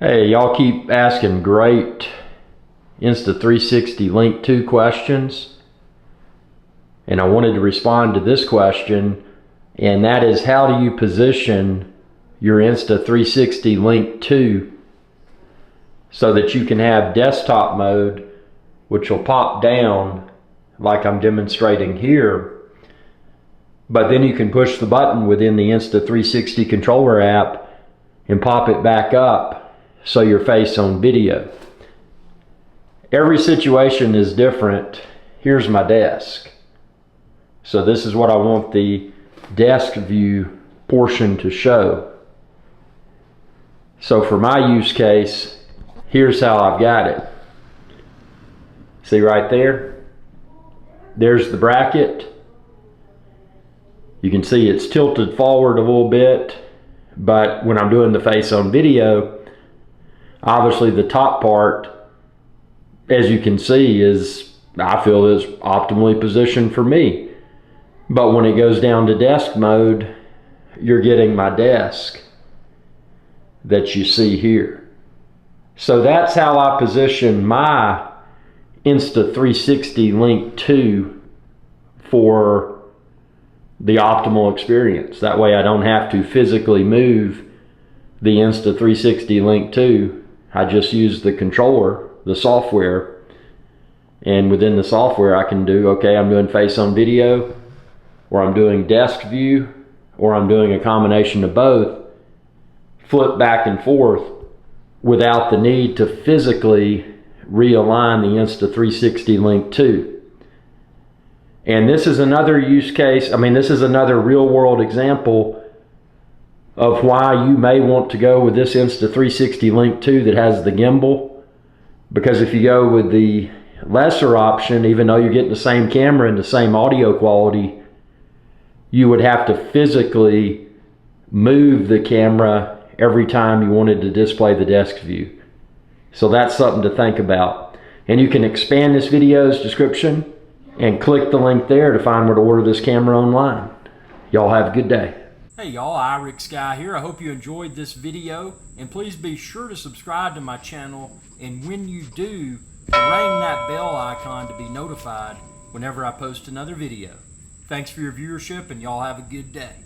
Hey, y'all keep asking great Insta360 Link 2 questions, and I wanted to respond to this question, and that is, how do you position your Insta360 Link 2 so that you can have desktop mode, which will pop down like I'm demonstrating here, but then you can push the button within the Insta360 Controller App and pop it back up so you're face on video. Every situation is different. Here's my desk. So this is what I want the desk view portion to show. So for my use case, here's how I've got it. See right there? There's the bracket. You can see it's tilted forward a little bit, but when I'm doing the face on video, obviously the top part, as you can see, I feel is optimally positioned for me. But when it goes down to desk mode, you're getting my desk that you see here. So that's how I position my Insta360 Link 2 for the optimal experience. That way I don't have to physically move the Insta360 Link 2. I just use the controller, the software, and within the software I can do, okay, I'm doing face on video, or I'm doing desk view, or I'm doing a combination of both, flip back and forth without the need to physically realign the Insta360 Link 2. And this is another use case, this is another real world example of why you may want to go with this Insta360 Link 2 that has the gimbal. Because if you go with the lesser option, even though you're getting the same camera and the same audio quality, you would have to physically move the camera every time you wanted to display the desk view. So that's something to think about. And you can expand this video's description and click the link there to find where to order this camera online. Y'all have a good day. Hey y'all, iRick Guy here. I hope you enjoyed this video, and please be sure to subscribe to my channel, and when you do, ring that bell icon to be notified whenever I post another video. Thanks for your viewership, and y'all have a good day.